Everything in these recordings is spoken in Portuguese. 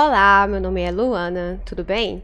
Olá, meu nome é Luana, tudo bem?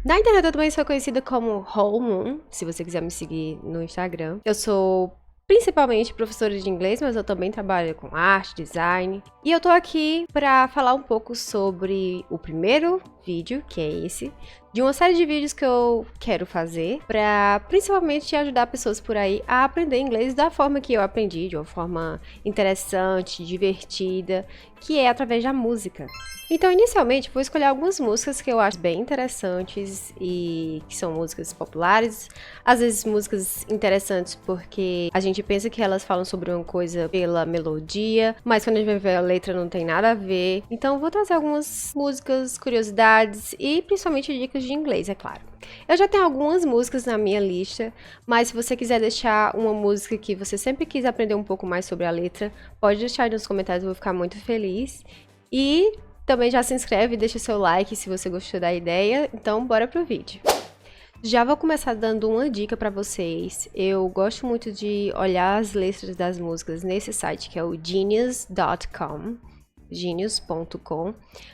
Na internet eu também sou conhecida como Whole Moon, se você quiser me seguir no Instagram. Eu sou principalmente professora de inglês, mas eu também trabalho com arte, design. E eu tô aqui pra falar um pouco sobre o primeiro vídeo, que é esse, de uma série de vídeos que eu quero fazer pra principalmente ajudar pessoas por aí a aprender inglês da forma que eu aprendi, de uma forma interessante, divertida, que é através da música. Então, inicialmente, vou escolher algumas músicas que eu acho bem interessantes e que são músicas populares. Às vezes, músicas interessantes porque a gente pensa que elas falam sobre uma coisa pela melodia, mas quando a gente vai ver a letra não tem nada a ver. Então, vou trazer algumas músicas, curiosidades e principalmente dicas de inglês, é claro. Eu já tenho algumas músicas na minha lista, mas se você quiser deixar uma música que você sempre quis aprender um pouco mais sobre a letra, pode deixar aí nos comentários, eu vou ficar muito feliz. E também já se inscreve e deixa seu like se você gostou da ideia, então bora pro vídeo. Já vou começar dando uma dica pra vocês. Eu gosto muito de olhar as letras das músicas nesse site que é o genius.com, genius.com,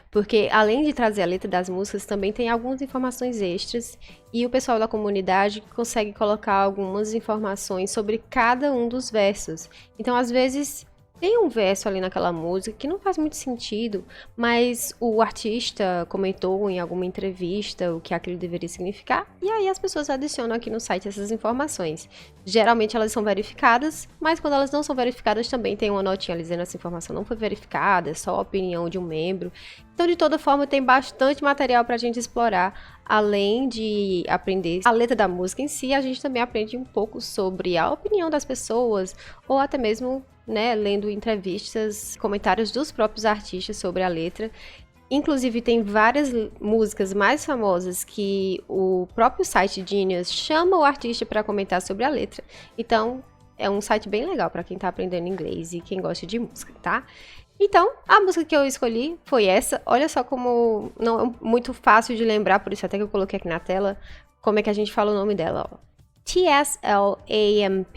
porque além de trazer a letra das músicas, também tem algumas informações extras e o pessoal da comunidade consegue colocar algumas informações sobre cada um dos versos. Então, às vezes, tem um verso ali naquela música que não faz muito sentido, mas o artista comentou em alguma entrevista o que aquilo deveria significar, e aí as pessoas adicionam aqui no site essas informações. Geralmente elas são verificadas, mas quando elas não são verificadas também tem uma notinha ali dizendo essa informação não foi verificada, é só a opinião de um membro. Então, de toda forma, tem bastante material pra gente explorar. Além de aprender a letra da música em si, a gente também aprende um pouco sobre a opinião das pessoas, ou até mesmo lendo entrevistas, comentários dos próprios artistas sobre a letra. Inclusive, tem várias músicas mais famosas que o próprio site Genius chama o artista para comentar sobre a letra. Então, é um site bem legal para quem está aprendendo inglês e quem gosta de música, tá? Então, a música que eu escolhi foi essa. Olha só como não é muito fácil de lembrar, por isso até que eu coloquei aqui na tela como é que a gente fala o nome dela, ó. TSLAMP.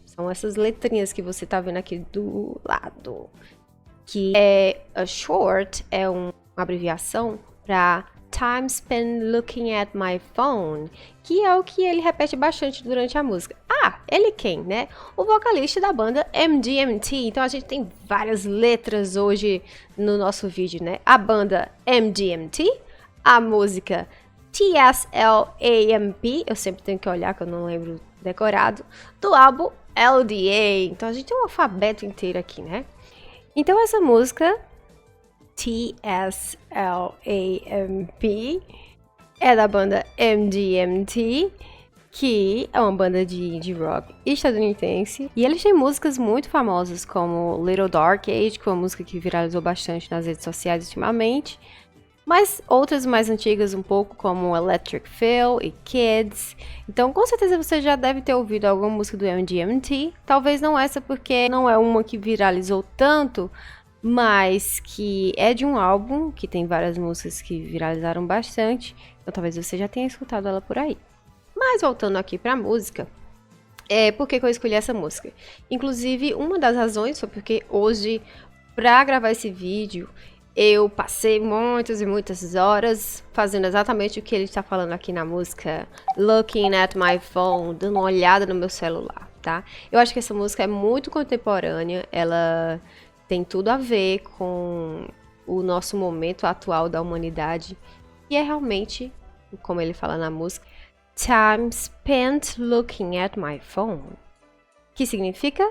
São essas letrinhas que você tá vendo aqui do lado. Que é a short, é uma abreviação para Time Spent Looking at My Phone, que é o que ele repete bastante durante a música. Ah, ele quem, né? O vocalista da banda MGMT. Então a gente tem várias letras hoje no nosso vídeo, né? A banda MGMT, a música TSLAMP, eu sempre tenho que olhar que eu não lembro decorado, do álbum LDA. Então a gente tem um alfabeto inteiro aqui, né? Então essa música TSLAMP é da banda MGMT, que é uma banda de rock estadunidense. E eles têm músicas muito famosas como Little Dark Age, que é uma música que viralizou bastante nas redes sociais ultimamente. Mas outras mais antigas um pouco, como Electric Feel e Kids. Então, com certeza você já deve ter ouvido alguma música do MGMT. Talvez não essa, porque não é uma que viralizou tanto, mas que é de um álbum que tem várias músicas que viralizaram bastante. Então, talvez você já tenha escutado ela por aí. Mas voltando aqui pra música, por que eu escolhi essa música? Inclusive, uma das razões foi porque hoje, pra gravar esse vídeo, eu passei muitas e muitas horas fazendo exatamente o que ele está falando aqui na música, looking at my phone, dando uma olhada no meu celular, tá? Eu acho que essa música é muito contemporânea, ela tem tudo a ver com o nosso momento atual da humanidade, e é realmente, como ele fala na música, time spent looking at my phone, que significa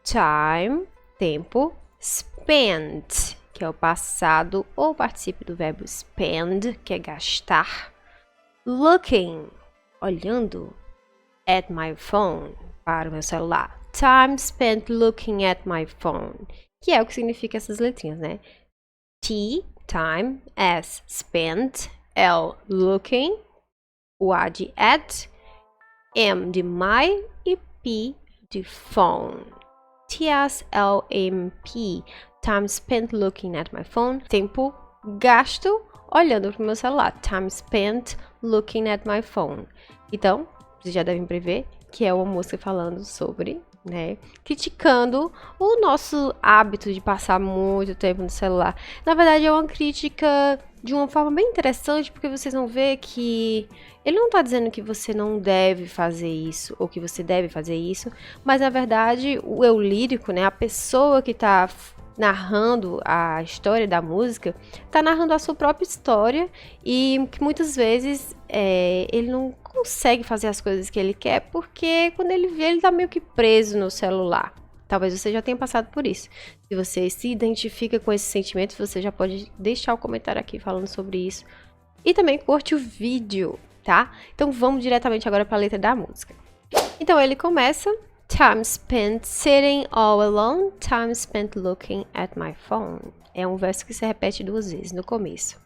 time, tempo, spent, que é o passado ou particípio do verbo spend, que é gastar. Looking, olhando, at my phone, para o meu celular. Time spent looking at my phone, que é o que significa essas letrinhas, né? T, time, S, spent, L, looking, o A de at, M de my e P de phone. TSLAMP, time spent looking at my phone, tempo gasto olhando para o meu celular. Time spent looking at my phone. Então, vocês já devem prever que é uma música falando sobre, criticando o nosso hábito de passar muito tempo no celular. Na verdade, é uma crítica de uma forma bem interessante, porque vocês vão ver que ele não tá dizendo que você não deve fazer isso, ou que você deve fazer isso, mas na verdade o eu lírico, né, a pessoa que tá narrando a história da música, tá narrando a sua própria história e que muitas vezes ele não consegue fazer as coisas que ele quer, porque quando ele vê, ele tá meio que preso no celular. Talvez você já tenha passado por isso. Se você se identifica com esse sentimento, você já pode deixar o comentário aqui falando sobre isso. E também curte o vídeo, tá? Então vamos diretamente agora para a letra da música. Então ele começa: Time spent sitting all alone, time spent looking at my phone. É um verso que se repete 2 vezes no começo.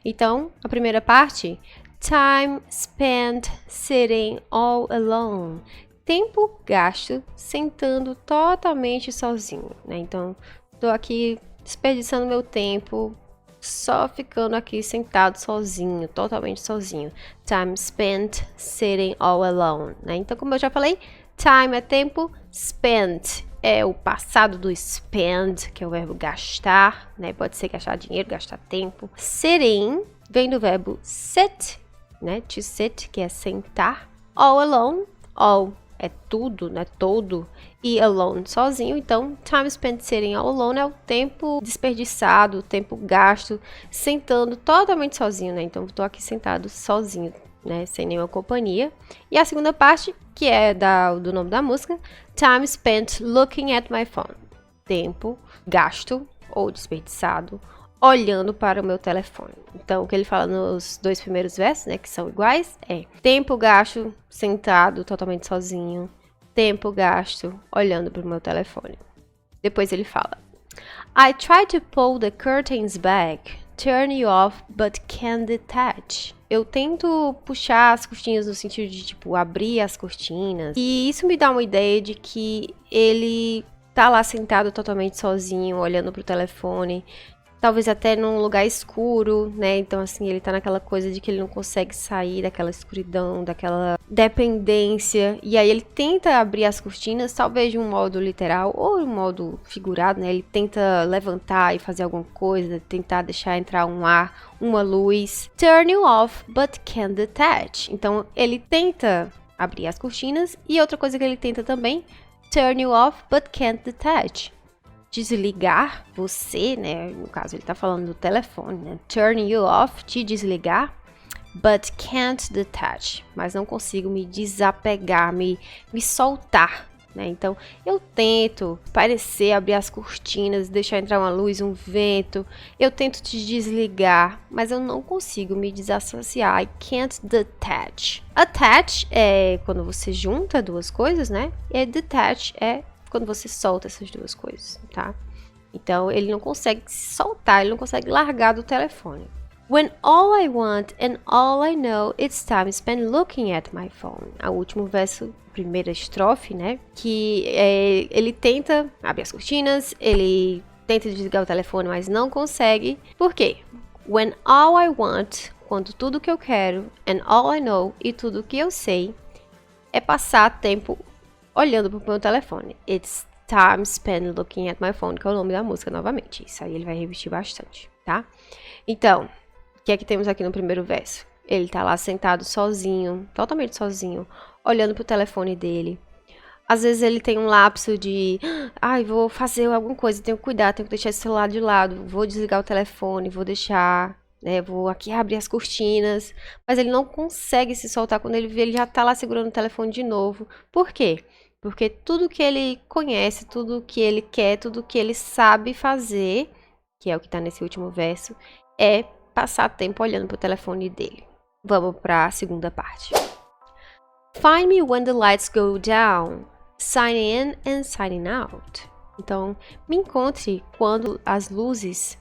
Então, a primeira parte: Time spent sitting all alone. Tempo gasto sentando totalmente sozinho, né? Então, tô aqui desperdiçando meu tempo só ficando aqui sentado sozinho, totalmente sozinho. Time spent sitting all alone, né? Então, como eu já falei, time é tempo, spent é o passado do spend, que é o verbo gastar, né? Pode ser gastar dinheiro, gastar tempo. Sitting vem do verbo sit, né? To sit, que é sentar. All alone, all é tudo, né? Todo. E alone, sozinho. Então, time spent sitting all alone é o tempo desperdiçado, o tempo gasto, sentando totalmente sozinho, né? Então, tô aqui sentado sozinho, né? Sem nenhuma companhia. E a segunda parte, que é do nome da música, time spent looking at my phone. Tempo gasto ou desperdiçado olhando para o meu telefone. Então, o que ele fala nos 2 primeiros versos, né, que são iguais, é tempo gasto sentado totalmente sozinho, tempo gasto olhando para o meu telefone. Depois ele fala: I try to pull the curtains back, turn you off, but can't detach. Eu tento puxar as cortinas no sentido de, tipo, abrir as cortinas. E isso me dá uma ideia de que ele tá lá sentado totalmente sozinho, olhando pro telefone. Talvez até num lugar escuro, né? Então, assim, ele tá naquela coisa de que ele não consegue sair daquela escuridão, daquela dependência. E aí ele tenta abrir as cortinas, talvez de um modo literal ou de um modo figurado, né? Ele tenta levantar e fazer alguma coisa, tentar deixar entrar um ar, uma luz. Turn you off, but can't detach. Então, ele tenta abrir as cortinas. E outra coisa que ele tenta também, turn you off, but can't detach. Desligar você, né? No caso, ele tá falando do telefone, né? Turn you off, te desligar, but can't detach. Mas não consigo me desapegar, me soltar, né? Então, eu tento parecer, abrir as cortinas, deixar entrar uma luz, um vento. Eu tento te desligar, mas eu não consigo me desassociar. I can't detach. Attach é quando você junta 2 coisas, né? E detach é quando você solta essas 2 coisas, tá? Então, ele não consegue se soltar, ele não consegue largar do telefone. When all I want and all I know it's time spent looking at my phone. O último verso, primeira estrofe, né? Que ele tenta abrir as cortinas, ele tenta desligar o telefone, mas não consegue. Por quê? When all I want, quando tudo que eu quero, and all I know, e tudo que eu sei, é passar tempo olhando pro meu telefone. It's time spent looking at my phone, que é o nome da música novamente. Isso aí ele vai repetir bastante, tá? Então, o que é que temos aqui no primeiro verso? Ele tá lá sentado sozinho, totalmente sozinho, olhando pro telefone dele. Às vezes ele tem um lapso de, vou fazer alguma coisa, tenho que cuidar, tenho que deixar esse celular de lado, vou desligar o telefone, vou deixar, né, vou aqui abrir as cortinas. Mas ele não consegue se soltar. Quando ele vê, ele já tá lá segurando o telefone de novo. Por quê? Porque tudo que ele conhece, tudo que ele quer, tudo que ele sabe fazer, que é o que tá nesse último verso, é passar tempo olhando pro telefone dele. Vamos para a segunda parte. Find me when the lights go down, signing in and signing out. Então, me encontre quando as luzes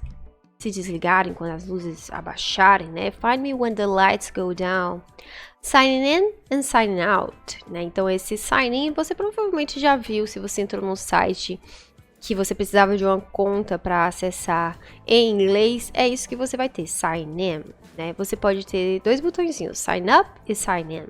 se desligarem, quando as luzes abaixarem, né? Find me when the lights go down, signing in and signing out, né? Então, esse sign in você provavelmente já viu se você entrou num site que você precisava de uma conta para acessar em inglês. É isso que você vai ter, sign in, né? Você pode ter 2 botõezinhos, sign up e sign in.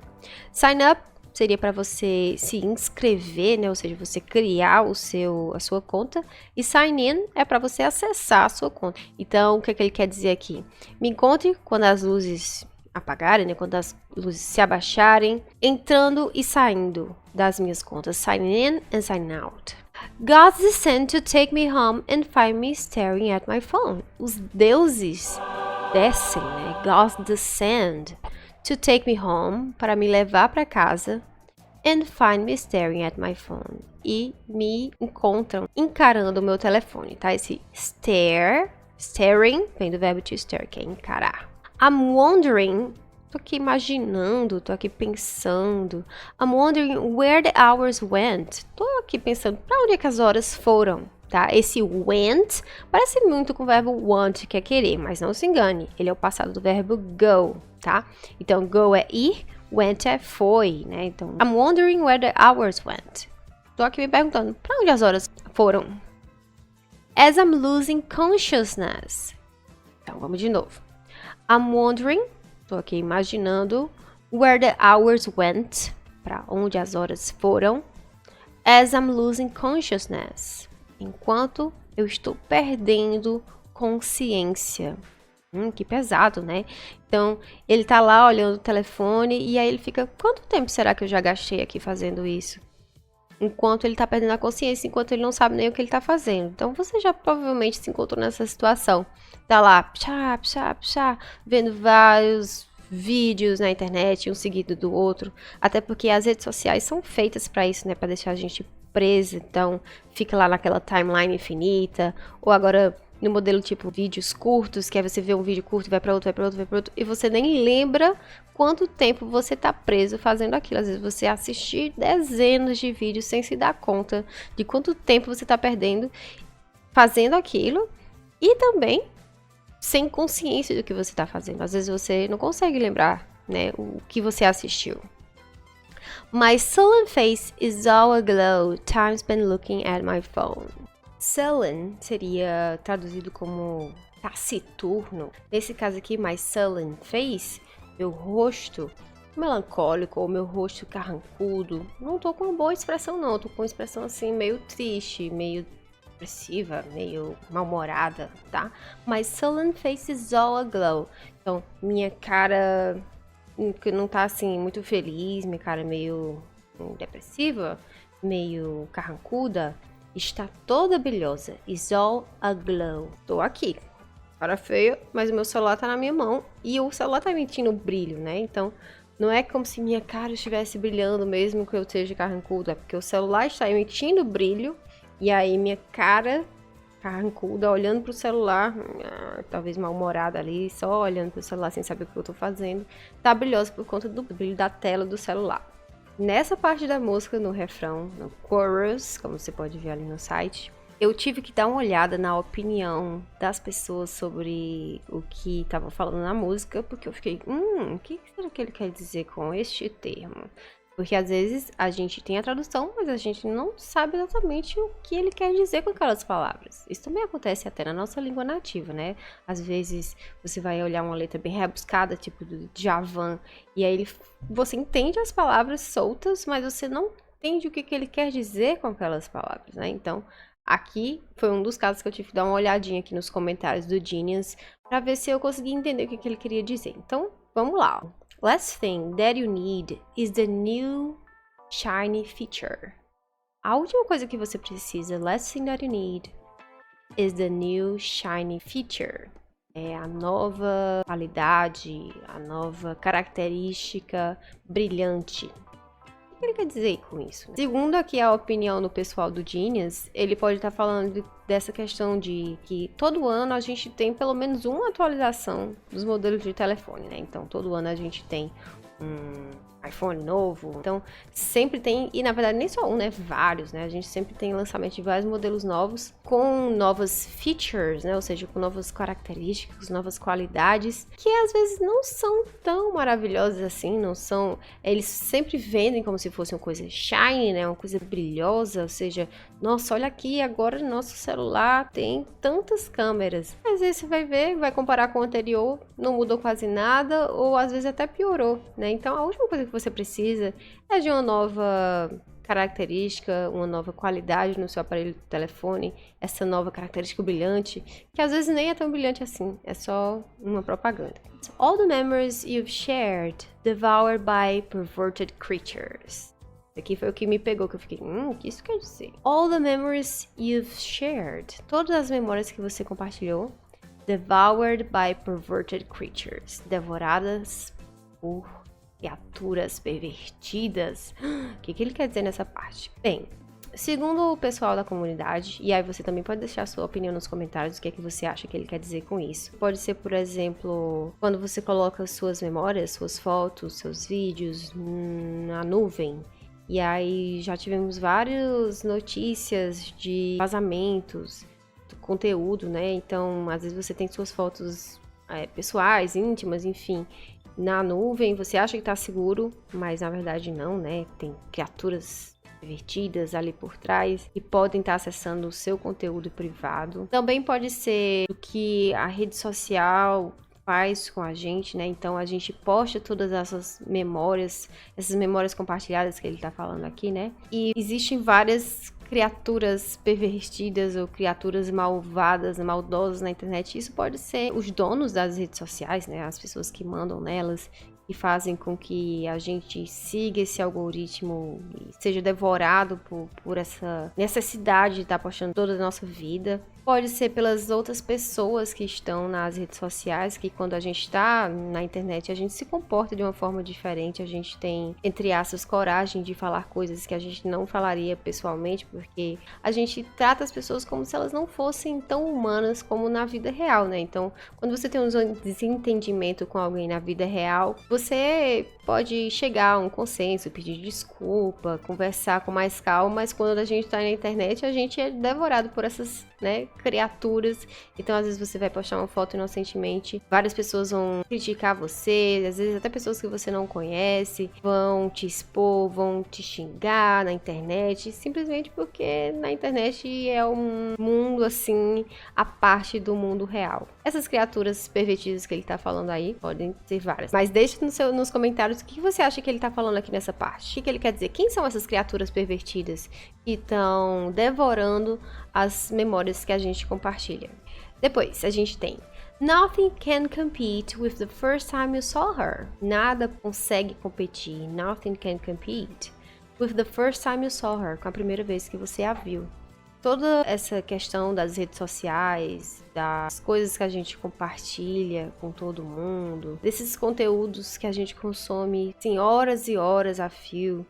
Sign up seria para você se inscrever, né? Ou seja, você criar a sua conta. E sign in é para você acessar a sua conta. Então, o que ele quer dizer aqui? Me encontre quando as luzes apagarem, né? Quando as luzes se abaixarem, entrando e saindo das minhas contas. Sign in and sign out. Gods descend to take me home and find me staring at my phone. Os deuses descem, né? Gods descend to take me home, para me levar para casa, and find me staring at my phone. E me encontram encarando o meu telefone, tá? Esse staring, vem do verbo to stare, que é encarar. I'm wondering, tô aqui imaginando, tô aqui pensando. I'm wondering where the hours went. Tô aqui pensando, pra onde é que as horas foram, tá? Esse went parece muito com o verbo want, que é querer, mas não se engane. Ele é o passado do verbo go, tá? Então, go é ir, went é foi, né? Então, I'm wondering where the hours went. Tô aqui me perguntando, pra onde as horas foram? As I'm losing consciousness. Então, vamos de novo. I'm wondering, tô aqui imaginando, where the hours went, para onde as horas foram, as I'm losing consciousness, enquanto eu estou perdendo consciência. Que pesado, né? Então, ele tá lá olhando o telefone e aí ele fica, quanto tempo será que eu já gastei aqui fazendo isso? Enquanto ele tá perdendo a consciência, enquanto ele não sabe nem o que ele tá fazendo. Então, você já provavelmente se encontrou nessa situação. Tá lá, pchá, vendo vários vídeos na internet, um seguido do outro. Até porque as redes sociais são feitas para isso, né? Para deixar a gente presa. Então, fica lá naquela timeline infinita. Ou agora, no modelo tipo vídeos curtos, que aí você vê um vídeo curto, vai para outro, e você nem lembra quanto tempo você tá preso fazendo aquilo. Às vezes você assistir dezenas de vídeos sem se dar conta de quanto tempo você tá perdendo fazendo aquilo. E também sem consciência do que você está fazendo. Às vezes você não consegue lembrar, né, o que você assistiu. My sullen face is all aglow, time spent looking at my phone. Sullen seria traduzido como taciturno. Nesse caso aqui, my sullen face, meu rosto melancólico ou meu rosto carrancudo. Não tô com uma boa expressão não, tô com uma expressão assim meio triste, meio depressiva, meio mal-humorada, tá? My sullen face is all aglow. Então, minha cara que não tá assim muito feliz, minha cara meio depressiva, meio carrancuda, está toda brilhosa. Is all aglow. Tô aqui, cara feia, mas o meu celular tá na minha mão e o celular tá emitindo brilho, né? Então, não é como se minha cara estivesse brilhando mesmo que eu esteja carrancuda, é porque o celular está emitindo brilho. E aí minha cara carrancuda, olhando pro celular, talvez mal-humorada ali, só olhando pro celular sem saber o que eu tô fazendo, tá brilhosa por conta do brilho da tela do celular. Nessa parte da música, no refrão, no chorus, como você pode ver ali no site, eu tive que dar uma olhada na opinião das pessoas sobre o que estavam falando na música, porque eu fiquei, o que será que ele quer dizer com este termo? Porque às vezes a gente tem a tradução, mas a gente não sabe exatamente o que ele quer dizer com aquelas palavras. Isso também acontece até na nossa língua nativa, né? Às vezes você vai olhar uma letra bem rebuscada, tipo do Djavan, e aí você entende as palavras soltas, mas você não entende o que ele quer dizer com aquelas palavras, né? Então, aqui foi um dos casos que eu tive que dar uma olhadinha aqui nos comentários do Genius para ver se eu conseguia entender o que ele queria dizer. Então, vamos lá. Last thing that you need is the new shiny feature. A última coisa que você precisa, last thing that you need is the new shiny feature. É a nova qualidade, a nova característica brilhante. O que ele quer dizer com isso? Segundo aqui a opinião do pessoal do Genius, ele pode estar falando dessa questão de que todo ano a gente tem pelo menos uma atualização dos modelos de telefone, né? Então, todo ano a gente tem um iPhone novo. Então, sempre tem, e na verdade nem só um, né? Vários, né? A gente sempre tem lançamento de vários modelos novos com novas features, né? Ou seja, com novas características, novas qualidades, que às vezes não são tão maravilhosas assim, não são... Eles sempre vendem como se fosse uma coisa shiny, né? Uma coisa brilhosa, ou seja, nossa, olha aqui, agora nosso celular tem tantas câmeras. Às vezes você vai ver, vai comparar com o anterior, não mudou quase nada, ou às vezes até piorou, né? Então a última coisa que você precisa é de uma nova característica, uma nova qualidade no seu aparelho de telefone, essa nova característica brilhante, que às vezes nem é tão brilhante assim, é só uma propaganda. All the memories you've shared, devoured by perverted creatures. Aqui foi o que me pegou, que eu fiquei, o que isso quer dizer? All the memories you've shared, todas as memórias que você compartilhou, devoured by perverted creatures, devoradas por criaturas pervertidas. O que ele quer dizer nessa parte? Bem, segundo o pessoal da comunidade, e aí você também pode deixar a sua opinião nos comentários, o que é que você acha que ele quer dizer com isso. Pode ser, por exemplo, quando você coloca suas memórias, suas fotos, seus vídeos na nuvem. E aí já tivemos várias notícias de vazamentos do conteúdo, né? Então, às vezes você tem suas fotos pessoais, íntimas, enfim, na nuvem, você acha que está seguro, mas na verdade não, né? Tem criaturas pervertidas ali por trás e podem estar acessando o seu conteúdo privado. Também pode ser o que a rede social faz com a gente, né? Então a gente posta todas essas memórias compartilhadas que ele tá falando aqui, né? E existem várias criaturas pervertidas ou criaturas malvadas, maldosas na internet. Isso pode ser os donos das redes sociais, né? As pessoas que mandam nelas e fazem com que a gente siga esse algoritmo e seja devorado por essa necessidade de estar postando toda a nossa vida. Pode ser pelas outras pessoas que estão nas redes sociais, que quando a gente está na internet, a gente se comporta de uma forma diferente, a gente tem, entre aspas, coragem de falar coisas que a gente não falaria pessoalmente, porque a gente trata as pessoas como se elas não fossem tão humanas como na vida real, né? Então, quando você tem um desentendimento com alguém na vida real, você pode chegar a um consenso, pedir desculpa, conversar com mais calma, mas quando a gente está na internet, a gente é devorado por essas, né, criaturas. Então, às vezes você vai postar uma foto inocentemente, várias pessoas vão criticar você, às vezes até pessoas que você não conhece, vão te expor, vão te xingar na internet, simplesmente porque na internet é um mundo, assim, à parte do mundo real. Essas criaturas pervertidas que ele tá falando aí, podem ser várias, mas deixe nos comentários o que você acha que ele tá falando aqui nessa parte. O que ele quer dizer? Quem são essas criaturas pervertidas que estão devorando as memórias que a gente compartilha? Depois, a gente tem Nothing can compete with the first time you saw her. Nada consegue competir. Nothing can compete with the first time you saw her. Com a primeira vez que você a viu. Toda essa questão das redes sociais, das coisas que a gente compartilha com todo mundo, desses conteúdos que a gente consome assim, horas e horas a fio,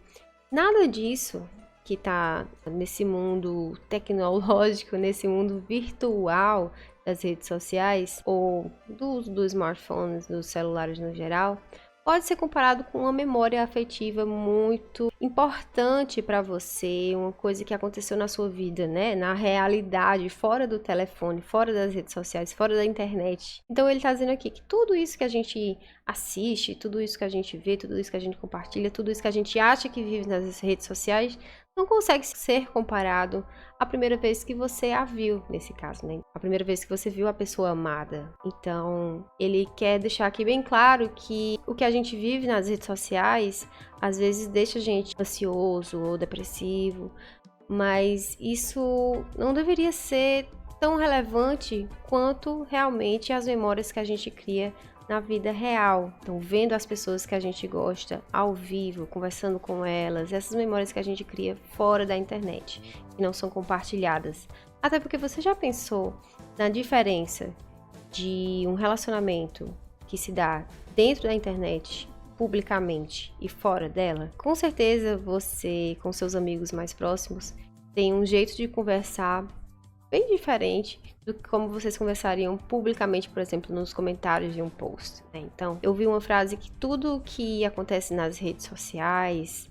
nada disso que tá nesse mundo tecnológico, nesse mundo virtual das redes sociais ou dos smartphones, dos celulares no geral, pode ser comparado com uma memória afetiva muito importante para você, uma coisa que aconteceu na sua vida, né? Na realidade, fora do telefone, fora das redes sociais, fora da internet. Então ele está dizendo aqui que tudo isso que a gente assiste, tudo isso que a gente vê, tudo isso que a gente compartilha, tudo isso que a gente acha que vive nas redes sociais, não consegue ser comparado à primeira vez que você a viu, nesse caso, né? A primeira vez que você viu a pessoa amada. Então, ele quer deixar aqui bem claro que o que a gente vive nas redes sociais, às vezes deixa a gente ansioso ou depressivo, mas isso não deveria ser tão relevante quanto realmente as memórias que a gente cria na vida real. Então, vendo as pessoas que a gente gosta ao vivo, conversando com elas, essas memórias que a gente cria fora da internet, que não são compartilhadas. Até porque você já pensou na diferença de um relacionamento que se dá dentro da internet, publicamente e fora dela? Com certeza você, com seus amigos mais próximos, tem um jeito de conversar bem diferente do que como vocês conversariam publicamente, por exemplo, nos comentários de um post, né? Então, eu vi uma frase que tudo que acontece nas redes sociais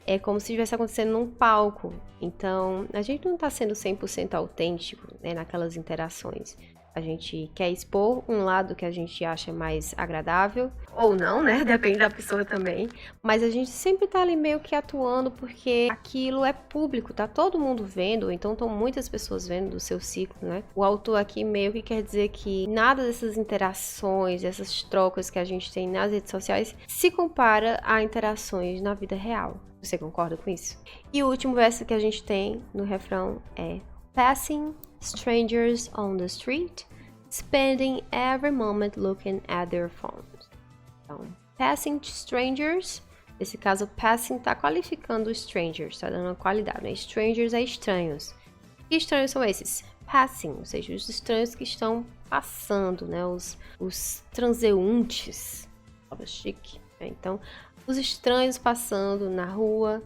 é como se estivesse acontecendo num palco. Então, a gente não está sendo 100% autêntico, né, naquelas interações. A gente quer expor um lado que a gente acha mais agradável, ou não, né? Depende da pessoa também. Mas a gente sempre tá ali meio que atuando porque aquilo é público, tá todo mundo vendo, então estão muitas pessoas vendo do seu ciclo, né? O autor aqui meio que quer dizer que nada dessas interações, dessas trocas que a gente tem nas redes sociais se compara a interações na vida real. Você concorda com isso? E o último verso que a gente tem no refrão é: Passing strangers on the street, spending every moment looking at their phones. Então, passing strangers, nesse caso, passing tá qualificando strangers, tá dando uma qualidade, né? Strangers é estranhos. Que estranhos são esses? Passing, ou seja, os estranhos que estão passando, né? Os transeuntes. Palavra chique. Né? Então, os estranhos passando na rua,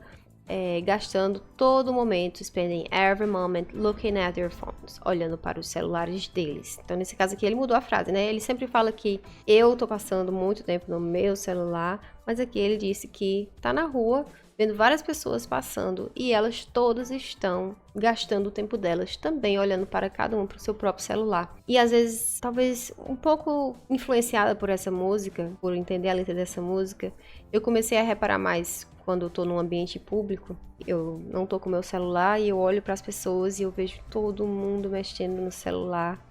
gastando todo momento, spending every moment looking at their phones, olhando para os celulares deles. Então, nesse caso aqui, ele mudou a frase, né? Ele sempre fala que eu tô passando muito tempo no meu celular, mas aqui ele disse que tá na rua, vendo várias pessoas passando e elas todas estão gastando o tempo delas também olhando para cada um, para o seu próprio celular. E às vezes, talvez um pouco influenciada por essa música, por entender a letra dessa música, eu comecei a reparar mais quando eu tô num ambiente público. Eu não tô com meu celular e eu olho para as pessoas e eu vejo todo mundo mexendo no celular.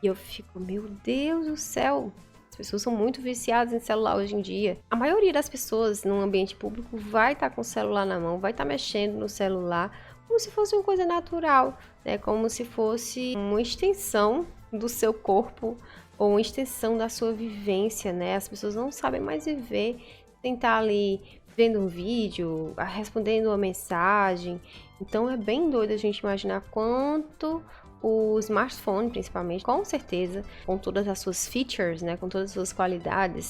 E eu fico, meu Deus do céu! As pessoas são muito viciadas em celular hoje em dia. A maioria das pessoas num ambiente público vai estar com o celular na mão, vai estar mexendo no celular como se fosse uma coisa natural, né? Como se fosse uma extensão do seu corpo ou uma extensão da sua vivência, né? As pessoas não sabem mais viver sem estar ali vendo um vídeo, respondendo uma mensagem. Então é bem doido a gente imaginar quanto o smartphone, principalmente, com certeza, com todas as suas features, né, com todas as suas qualidades,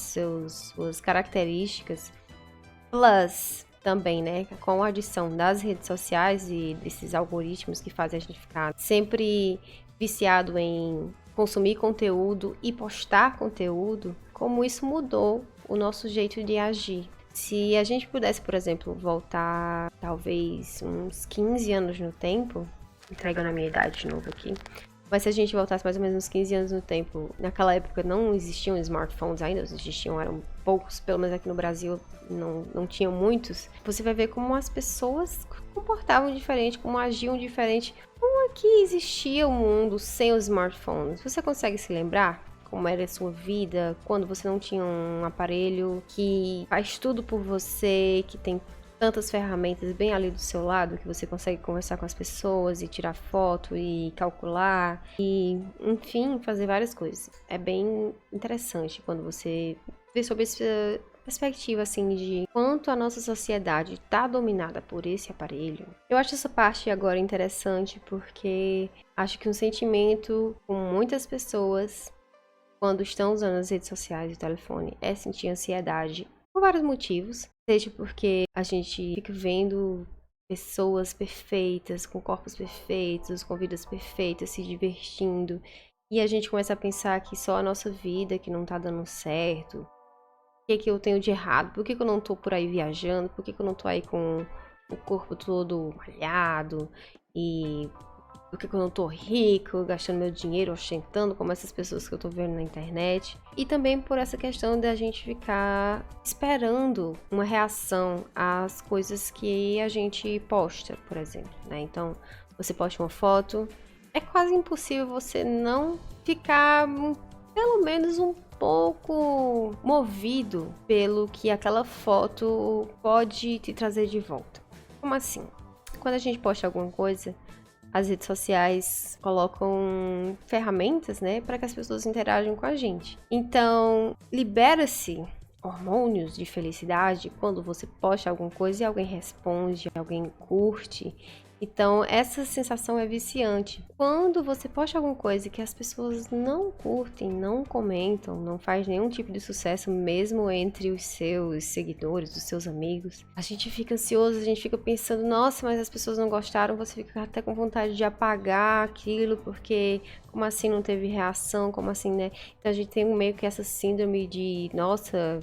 suas características, plus também, né, com a adição das redes sociais e desses algoritmos que fazem a gente ficar sempre viciado em consumir conteúdo e postar conteúdo, como isso mudou o nosso jeito de agir. Se a gente pudesse, por exemplo, voltar talvez uns 15 anos no tempo, entregando a minha idade de novo aqui, mas se a gente voltasse mais ou menos uns 15 anos no tempo, naquela época não existiam smartphones ainda, existiam, eram poucos, pelo menos aqui no Brasil não tinham muitos, você vai ver como as pessoas se comportavam diferente, como agiam diferente, como aqui existia o mundo sem os smartphones. Você consegue se lembrar como era a sua vida quando você não tinha um aparelho que faz tudo por você, que tem tantas ferramentas bem ali do seu lado, que você consegue conversar com as pessoas e tirar foto e calcular e, enfim, fazer várias coisas. É bem interessante quando você vê sobre essa perspectiva, assim, de quanto a nossa sociedade está dominada por esse aparelho. Eu acho essa parte agora interessante porque acho que um sentimento com muitas pessoas quando estão usando as redes sociais e o telefone é sentir ansiedade por vários motivos, seja porque a gente fica vendo pessoas perfeitas, com corpos perfeitos, com vidas perfeitas, se divertindo, e a gente começa a pensar que só a nossa vida que não tá dando certo. O que eu tenho de errado? Por que eu não tô por aí viajando? Por que eu não tô aí com o corpo todo malhado? E por que eu não tô rico, gastando meu dinheiro, ostentando como essas pessoas que eu tô vendo na internet? E também por essa questão da gente ficar esperando uma reação às coisas que a gente posta, por exemplo, né? Então, você posta uma foto, é quase impossível você não ficar pelo menos um pouco movido pelo que aquela foto pode te trazer de volta. Como assim? Quando a gente posta alguma coisa, as redes sociais colocam ferramentas, né, para que as pessoas interajam com a gente. Então, libera-se hormônios de felicidade quando você posta alguma coisa e alguém responde, alguém curte. Então, essa sensação é viciante. Quando você posta alguma coisa que as pessoas não curtem, não comentam, não faz nenhum tipo de sucesso, mesmo entre os seus seguidores, os seus amigos, a gente fica ansioso, a gente fica pensando, nossa, mas as pessoas não gostaram, você fica até com vontade de apagar aquilo, porque como assim não teve reação, como assim, né? Então, a gente tem meio que essa síndrome de, nossa,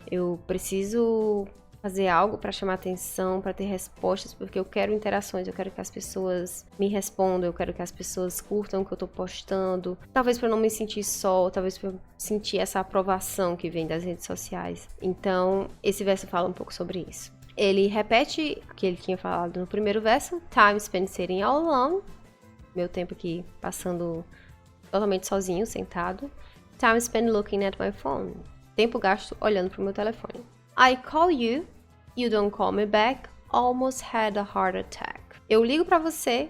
eu preciso fazer algo para chamar atenção, para ter respostas, porque eu quero interações, eu quero que as pessoas me respondam, eu quero que as pessoas curtam o que eu tô postando, talvez para não me sentir só, talvez para sentir essa aprovação que vem das redes sociais. Então, esse verso fala um pouco sobre isso. Ele repete o que ele tinha falado no primeiro verso, time spent sitting all alone, meu tempo aqui passando totalmente sozinho, sentado. Time spent looking at my phone, tempo gasto olhando pro meu telefone. I call you, you don't call me back, almost had a heart attack. Eu ligo pra você,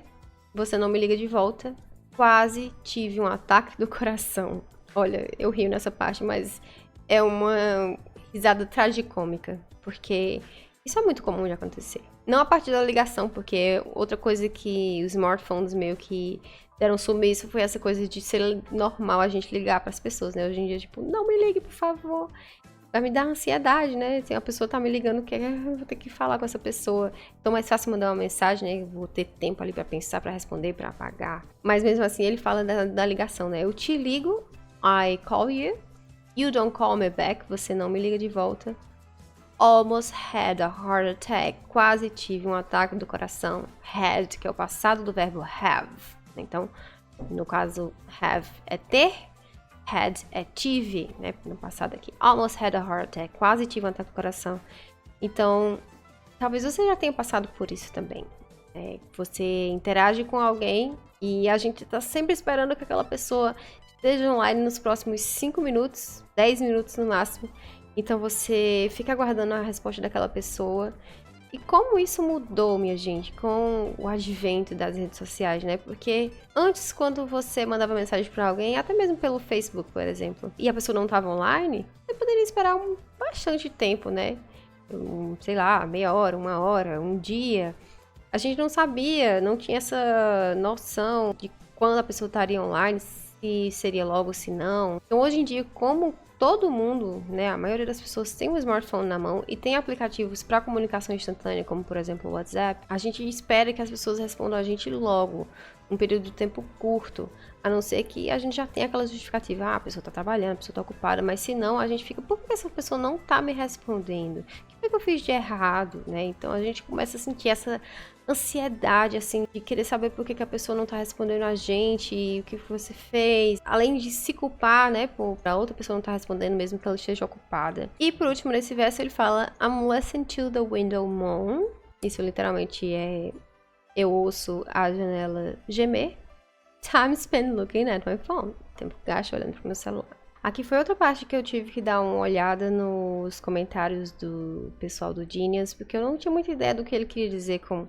você não me liga de volta, quase tive um ataque do coração. Olha, eu rio nessa parte, mas é uma risada tragicômica, porque isso é muito comum de acontecer. Não a partir da ligação, porque outra coisa que os smartphones meio que deram sumiço foi essa coisa de ser normal a gente ligar pras pessoas, né? Hoje em dia, tipo, não me ligue, por favor. Vai me dar ansiedade, né? Se a pessoa tá me ligando, eu vou ter que falar com essa pessoa. Então, é mais fácil mandar uma mensagem, né? Eu vou ter tempo ali pra pensar, pra responder, pra apagar. Mas mesmo assim, ele fala da ligação, né? Eu te ligo, I call you. You don't call me back, você não me liga de volta. Almost had a heart attack, quase tive um ataque do coração. Had, que é o passado do verbo have. Então, no caso, have é ter. Had é tive, né, no passado aqui. Almost had a heart attack, quase tive um ataque do coração. Então, talvez você já tenha passado por isso também. Você interage com alguém e a gente tá sempre esperando que aquela pessoa esteja online nos próximos 5 minutos, 10 minutos no máximo. Então você fica aguardando a resposta daquela pessoa. E como isso mudou, minha gente, com o advento das redes sociais, né? Porque antes, quando você mandava mensagem pra alguém, até mesmo pelo Facebook, por exemplo, e a pessoa não estava online, você poderia esperar bastante tempo, né? Sei lá, meia hora, 1 hora, um dia. A gente não sabia, não tinha essa noção de quando a pessoa estaria online, se seria logo, se não. Então, hoje em dia, como todo mundo, né, a maioria das pessoas tem um smartphone na mão e tem aplicativos para comunicação instantânea, como por exemplo o WhatsApp, a gente espera que as pessoas respondam a gente logo, um período de tempo curto, a não ser que a gente já tenha aquela justificativa, a pessoa tá trabalhando, a pessoa tá ocupada, mas se não, a gente fica, por que essa pessoa não tá me respondendo? O que eu fiz de errado, né? Então a gente começa a sentir essa ansiedade, assim, de querer saber por que a pessoa não tá respondendo a gente, e o que você fez, além de se culpar, né, por a outra pessoa não tá respondendo, mesmo que ela esteja ocupada. E por último, nesse verso, ele fala, I'm listening to the window moan. Isso literalmente é, eu ouço a janela gemer. Time spent looking at my phone. Tempo gasto olhando pro meu celular. Aqui foi outra parte que eu tive que dar uma olhada nos comentários do pessoal do Genius, porque eu não tinha muita ideia do que ele queria dizer com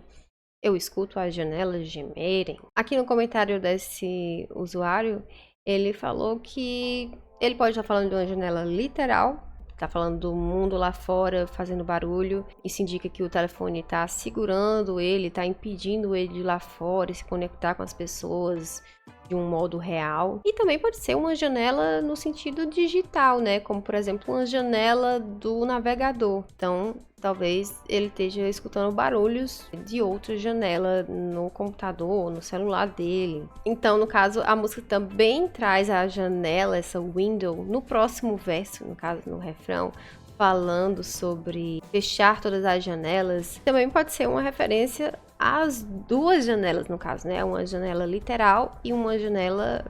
eu escuto as janelas gemerem. Aqui no comentário desse usuário, ele falou que ele pode estar falando de uma janela literal, tá falando do mundo lá fora fazendo barulho. Isso indica que o telefone tá segurando ele, tá impedindo ele de ir lá fora e se conectar com as pessoas de um modo real. E também pode ser uma janela no sentido digital, né? Como, por exemplo, uma janela do navegador. Então, talvez ele esteja escutando barulhos de outra janela no computador, no celular dele. Então, no caso, a música também traz a janela, essa window, no próximo verso, no caso, no refrão, falando sobre fechar todas as janelas. Também pode ser uma referência às duas janelas, no caso, né? Uma janela literal e uma janela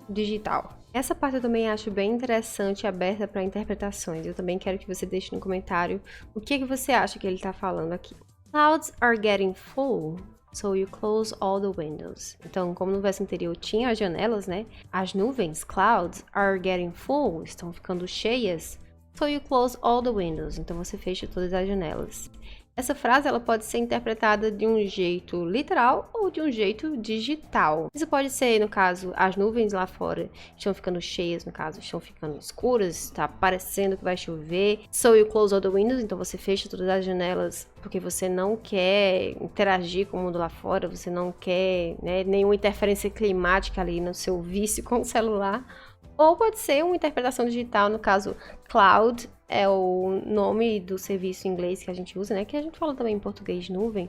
digital. Essa parte eu também acho bem interessante e aberta para interpretações. Eu também quero que você deixe no comentário o que você acha que ele está falando aqui. Clouds are getting full, so you close all the windows. Então, como no verso anterior tinha as janelas, né? As nuvens, clouds, are getting full, estão ficando cheias. So you close all the windows. Então você fecha todas as janelas. Essa frase ela pode ser interpretada de um jeito literal ou de um jeito digital. Isso pode ser, no caso, as nuvens lá fora estão ficando cheias, no caso, estão ficando escuras, está parecendo que vai chover. So you close all the windows, então você fecha todas as janelas porque você não quer interagir com o mundo lá fora, você não quer, né, nenhuma interferência climática ali no seu vício com o celular. Ou pode ser uma interpretação digital, no caso, cloud é o nome do serviço em inglês que a gente usa, né? Que a gente fala também em português nuvem,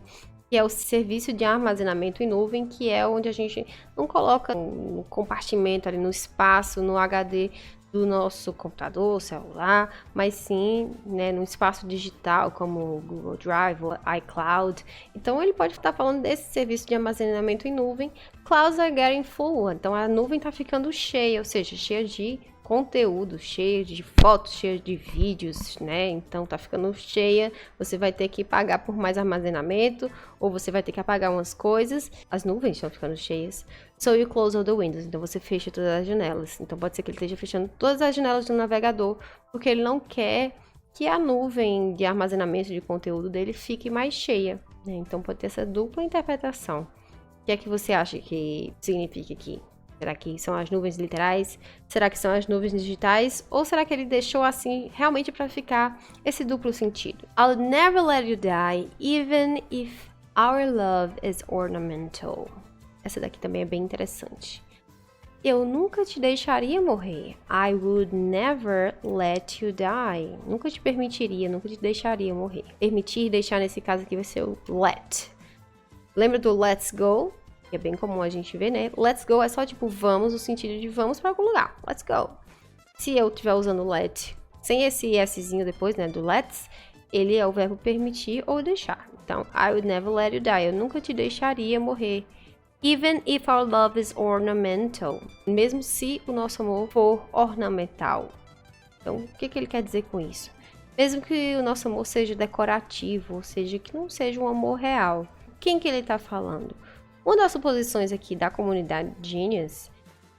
que é o serviço de armazenamento em nuvem, que é onde a gente não coloca no compartimento ali, no espaço, no HD do nosso computador, celular, mas sim, né, no espaço digital como o Google Drive ou iCloud. Então ele pode estar falando desse serviço de armazenamento em nuvem. Clouds are getting full, então a nuvem está ficando cheia, ou seja, cheia de conteúdo, cheia de fotos, cheia de vídeos, né? Então tá ficando cheia, você vai ter que pagar por mais armazenamento, ou você vai ter que apagar umas coisas. As nuvens estão ficando cheias. So you close all the windows, então você fecha todas as janelas. Então pode ser que ele esteja fechando todas as janelas do navegador, porque ele não quer que a nuvem de armazenamento de conteúdo dele fique mais cheia, né? Então pode ter essa dupla interpretação. O que é que você acha que significa aqui? Será que são as nuvens literais? Será que são as nuvens digitais? Ou será que ele deixou assim realmente para ficar esse duplo sentido? I'll never let you die, even if our love is ornamental. Essa daqui também é bem interessante. Eu nunca te deixaria morrer. I would never let you die. Nunca te permitiria, nunca te deixaria morrer. Permitir, deixar nesse caso aqui vai ser o let. Lembra do let's go? Que é bem comum a gente ver, né? Let's go é só tipo vamos, no sentido de vamos para algum lugar. Let's go. Se eu estiver usando let sem esse szinho depois, né, do let's, ele é o verbo permitir ou deixar. Então, I would never let you die. Eu nunca te deixaria morrer. Even if our love is ornamental. Mesmo se o nosso amor for ornamental. Então, o que ele quer dizer com isso? Mesmo que o nosso amor seja decorativo, ou seja, que não seja um amor real. Quem que ele está falando? Uma das suposições aqui da comunidade Genius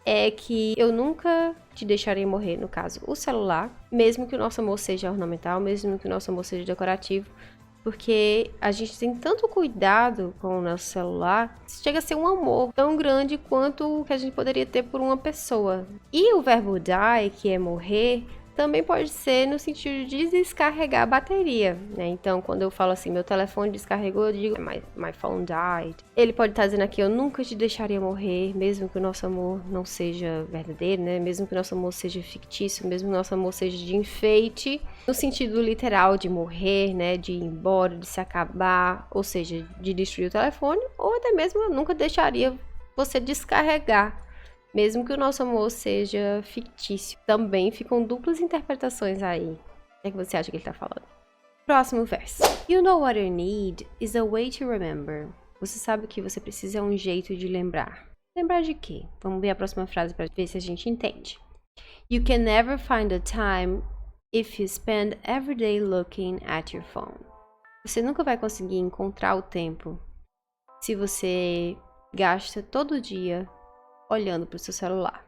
é que eu nunca te deixarei morrer, no caso, o celular, mesmo que o nosso amor seja ornamental, mesmo que o nosso amor seja decorativo, porque a gente tem tanto cuidado com o nosso celular, chega a ser um amor tão grande quanto o que a gente poderia ter por uma pessoa. E o verbo die, que é morrer, também pode ser no sentido de descarregar a bateria, né? Então, quando eu falo assim, meu telefone descarregou, eu digo, my phone died. Ele pode estar dizendo aqui, eu nunca te deixaria morrer, mesmo que o nosso amor não seja verdadeiro, né? Mesmo que o nosso amor seja fictício, mesmo que o nosso amor seja de enfeite, no sentido literal de morrer, né? De ir embora, de se acabar, ou seja, de destruir o telefone, ou até mesmo eu nunca deixaria você descarregar. Mesmo que o nosso amor seja fictício. Também ficam duplas interpretações aí. O que é que você acha que ele tá falando? Próximo verso. You know what you need is a way to remember. Você sabe o que você precisa é um jeito de lembrar. Lembrar de quê? Vamos ver a próxima frase para ver se a gente entende. You can never find a time if you spend every day looking at your phone. Você nunca vai conseguir encontrar o tempo se você gasta todo dia olhando para o seu celular.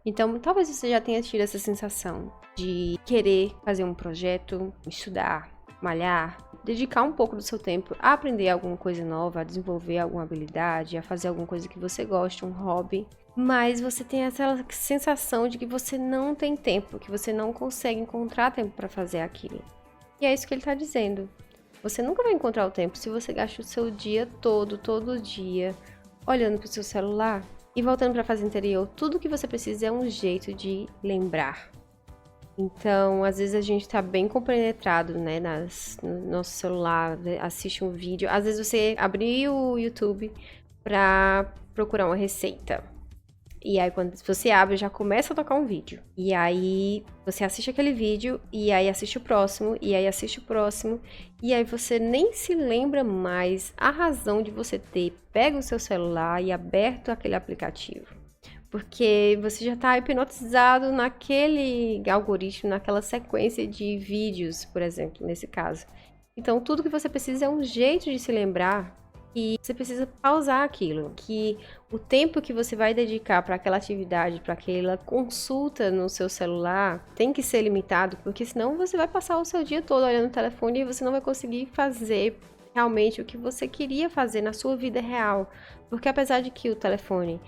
Então, talvez você já tenha tido essa sensação de querer fazer um projeto, estudar, malhar, dedicar um pouco do seu tempo a aprender alguma coisa nova, a desenvolver alguma habilidade, a fazer alguma coisa que você gosta, um hobby, mas você tem essa sensação de que você não tem tempo, que você não consegue encontrar tempo para fazer aquilo. E é isso que ele está dizendo. Você nunca vai encontrar o tempo se você gasta o seu dia todo dia, olhando para o seu celular. E voltando para a fase anterior, tudo que você precisa é um jeito de lembrar. Então, às vezes a gente está bem compenetrado, né, no nosso celular, assiste um vídeo. Às vezes você abriu o YouTube para procurar uma receita. E aí, quando você abre, já começa a tocar um vídeo. E aí, você assiste aquele vídeo, e aí assiste o próximo, e aí assiste o próximo. E aí, você nem se lembra mais a razão de você ter pego o seu celular e aberto aquele aplicativo. Porque você já está hipnotizado naquele algoritmo, naquela sequência de vídeos, por exemplo, nesse caso. Então, tudo que você precisa é um jeito de se lembrar. E você precisa pausar aquilo, que o tempo que você vai dedicar para aquela atividade, para aquela consulta no seu celular, tem que ser limitado, porque senão você vai passar o seu dia todo olhando o telefone e você não vai conseguir fazer realmente o que você queria fazer na sua vida real. Porque apesar de que o telefone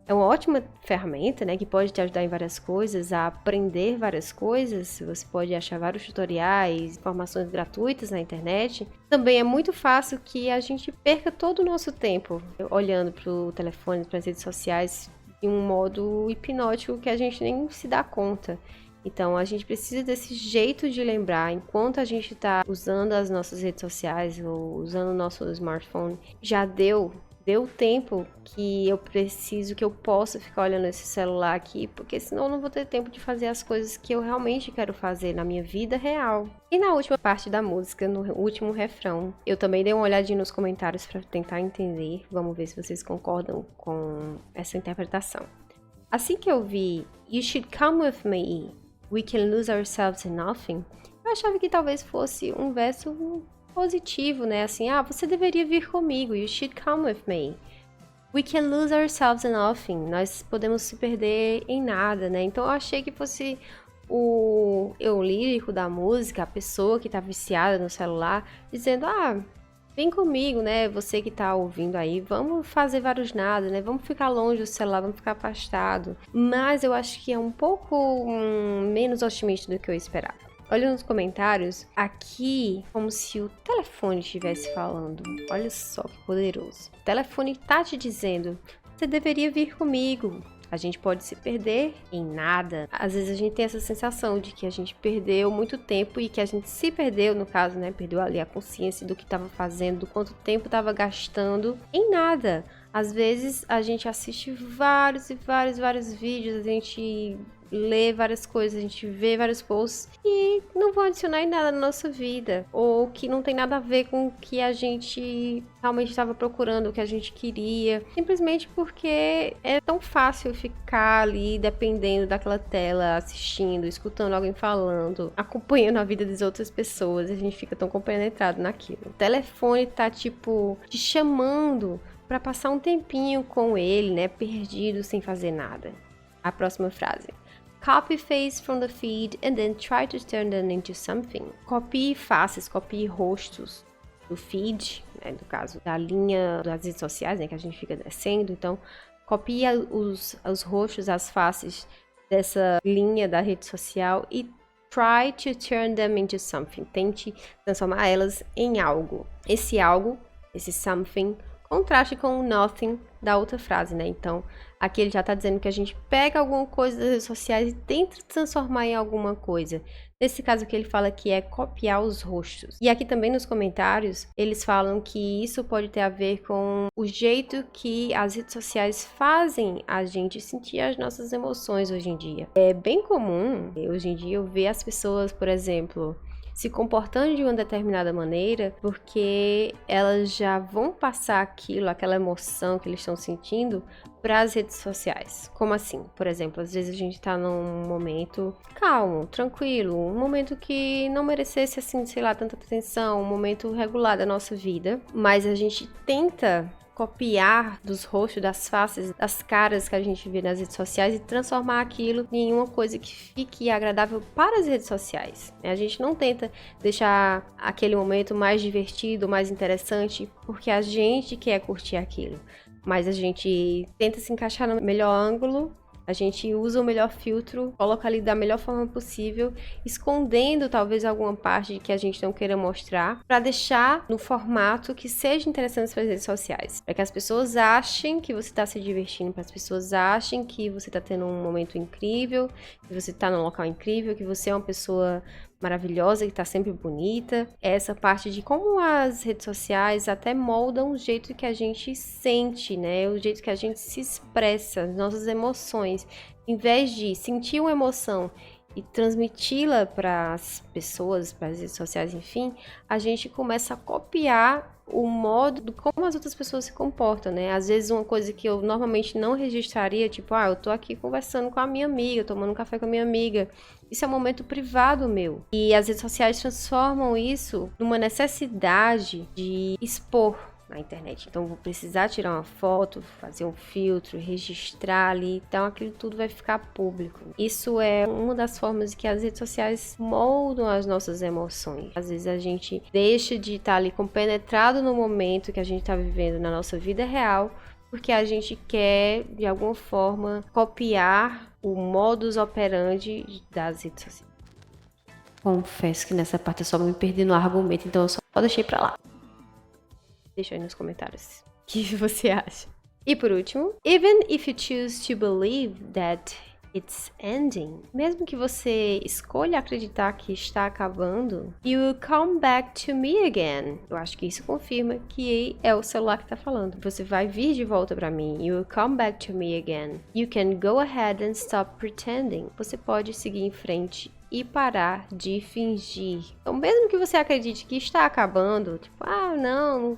é uma ótima ferramenta, né, que pode te ajudar em várias coisas, a aprender várias coisas. Você pode achar vários tutoriais, informações gratuitas na internet. Também é muito fácil que a gente perca todo o nosso tempo olhando para o telefone, para as redes sociais, de um modo hipnótico que a gente nem se dá conta. Então, a gente precisa desse jeito de lembrar enquanto a gente está usando as nossas redes sociais ou usando o nosso smartphone. Já deu Dê o tempo que eu preciso, que eu possa ficar olhando esse celular aqui, porque senão eu não vou ter tempo de fazer as coisas que eu realmente quero fazer na minha vida real. E na última parte da música, no último refrão, eu também dei uma olhadinha nos comentários para tentar entender. Vamos ver se vocês concordam com essa interpretação. Assim que eu vi "You should come with me, we can lose ourselves in nothing", eu achava que talvez fosse um verso positivo, né? Assim, você deveria vir comigo. You should come with me. We can lose ourselves in nothing. Nós podemos se perder em nada, né? Então eu achei que fosse o eu lírico da música, a pessoa que tá viciada no celular, dizendo, vem comigo, né? Você que tá ouvindo aí, vamos fazer vários nada, né? Vamos ficar longe do celular, vamos ficar afastado. Mas eu acho que é um pouco menos otimista do que eu esperava. Olha nos comentários, aqui como se o telefone estivesse falando. Olha só que poderoso. O telefone tá te dizendo, você deveria vir comigo. A gente pode se perder em nada. Às vezes a gente tem essa sensação de que a gente perdeu muito tempo e que a gente se perdeu, no caso, né? Perdeu ali a consciência do que estava fazendo, do quanto tempo estava gastando em nada. Às vezes a gente assiste vários vídeos, a gente lê várias coisas, a gente vê vários posts e não vão adicionar em nada na nossa vida, ou que não tem nada a ver com o que a gente realmente estava procurando, o que a gente queria, simplesmente porque é tão fácil ficar ali dependendo daquela tela, assistindo, escutando alguém falando, acompanhando a vida das outras pessoas, e a gente fica tão compenetrado naquilo. O telefone tá tipo te chamando para passar um tempinho com ele, né, perdido sem fazer nada. A próxima frase. Copy faces from the feed and then try to turn them into something. Copie faces, copie rostos do feed, né, no caso da linha das redes sociais, né, que a gente fica descendo. Então, copie os rostos, as faces dessa linha da rede social e try to turn them into something. Tente transformar elas em algo. Esse algo, esse something, contraste com o nothing da outra frase, né? Então, aqui ele já tá dizendo que a gente pega alguma coisa das redes sociais e tenta transformar em alguma coisa. Nesse caso que ele fala que é copiar os rostos. E aqui também nos comentários, eles falam que isso pode ter a ver com o jeito que as redes sociais fazem a gente sentir as nossas emoções hoje em dia. É bem comum, hoje em dia, eu ver as pessoas, por exemplo, se comportando de uma determinada maneira, porque elas já vão passar aquela emoção que eles estão sentindo para as redes sociais. Como assim? Por exemplo, às vezes a gente tá num momento calmo, tranquilo, um momento que não merecesse, assim, sei lá, tanta atenção, um momento regular da nossa vida, mas a gente tenta copiar dos rostos, das faces, das caras que a gente vê nas redes sociais e transformar aquilo em uma coisa que fique agradável para as redes sociais. A gente não tenta deixar aquele momento mais divertido, mais interessante, porque a gente quer curtir aquilo, mas a gente tenta se encaixar no melhor ângulo. A gente usa o melhor filtro, coloca ali da melhor forma possível, escondendo talvez alguma parte que a gente não queira mostrar, para deixar no formato que seja interessante para as redes sociais. Para que as pessoas achem que você está se divertindo, para as pessoas achem que você está tendo um momento incrível, que você está num local incrível, que você é uma pessoa maravilhosa, que tá sempre bonita. Essa parte de como as redes sociais até moldam o jeito que a gente sente, né? O jeito que a gente se expressa, as nossas emoções. Em vez de sentir uma emoção e transmiti-la para as pessoas, para as redes sociais, enfim, a gente começa a copiar o modo de como as outras pessoas se comportam, né? Às vezes uma coisa que eu normalmente não registraria, tipo, eu tô aqui conversando com a minha amiga, tomando um café com a minha amiga. Isso é um momento privado meu. E as redes sociais transformam isso numa necessidade de expor na internet. Então, vou precisar tirar uma foto, fazer um filtro, registrar ali. Então, aquilo tudo vai ficar público. Isso é uma das formas que as redes sociais moldam as nossas emoções. Às vezes, a gente deixa de estar ali compenetrado no momento que a gente está vivendo na nossa vida real, porque a gente quer, de alguma forma, copiar o modus operandi das redes sociais. Confesso que nessa parte eu só me perdi no argumento, então eu só deixei pra lá. Deixa aí nos comentários o que você acha. E por último, even if you choose to believe that it's ending. Mesmo que você escolha acreditar que está acabando, you will come back to me again. Eu acho que isso confirma que é o celular que está falando. Você vai vir de volta para mim. You will come back to me again. You can go ahead and stop pretending. Você pode seguir em frente e parar de fingir. Então, mesmo que você acredite que está acabando, tipo, não,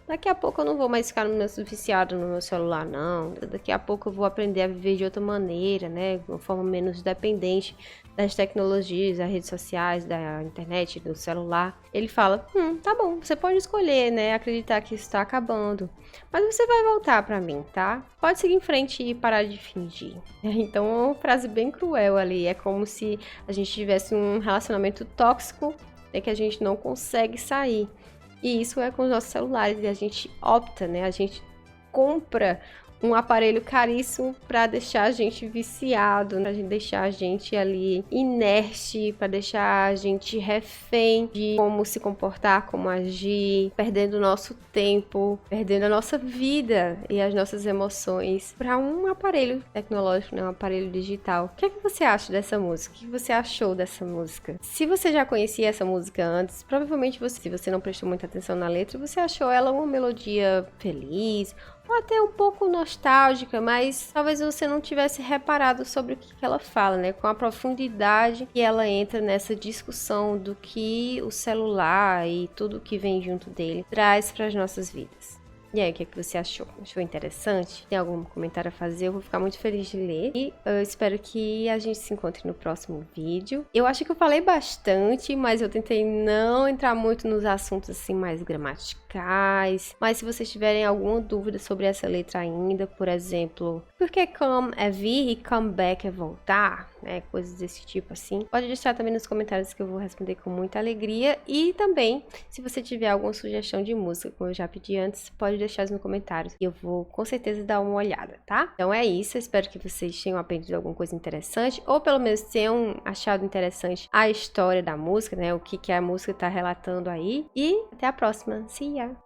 daqui a pouco eu não vou mais ficar viciado no meu celular, não. Daqui a pouco eu vou aprender a viver de outra maneira, né? De uma forma menos dependente das tecnologias, das redes sociais, da internet, do celular. Ele fala, tá bom, você pode escolher, né? Acreditar que isso está acabando. Mas você vai voltar pra mim, tá? Pode seguir em frente e parar de fingir. Então, é uma frase bem cruel ali. É como se a gente tivesse um relacionamento tóxico, né, que a gente não consegue sair. E isso é com os nossos celulares. E a gente opta, né? A gente compra um aparelho caríssimo para deixar a gente viciado, para deixar a gente ali inerte, para deixar a gente refém de como se comportar, como agir, perdendo o nosso tempo, perdendo a nossa vida e as nossas emoções para um aparelho tecnológico, né? Um aparelho digital. O que é que você acha dessa música? O que você achou dessa música? Se você já conhecia essa música antes, provavelmente se você não prestou muita atenção na letra, você achou ela uma melodia feliz, ou até um pouco nostálgica, mas talvez você não tivesse reparado sobre o que ela fala, né? Com a profundidade que ela entra nessa discussão do que o celular e tudo que vem junto dele traz para as nossas vidas. E aí, o que é que você achou? Achou interessante? Tem algum comentário a fazer? Eu vou ficar muito feliz de ler. E eu espero que a gente se encontre no próximo vídeo. Eu acho que eu falei bastante, mas eu tentei não entrar muito nos assuntos assim mais gramaticais. Mas se vocês tiverem alguma dúvida sobre essa letra ainda, por exemplo, por que come é vir e come back é voltar, né? Coisas desse tipo assim, pode deixar também nos comentários que eu vou responder com muita alegria. E também, se você tiver alguma sugestão de música, como eu já pedi antes, pode deixar nos comentários e eu vou com certeza dar uma olhada, tá? Então é isso, eu espero que vocês tenham aprendido alguma coisa interessante, ou pelo menos tenham achado interessante a história da música, né? O que a música tá relatando aí. E até a próxima. See ya!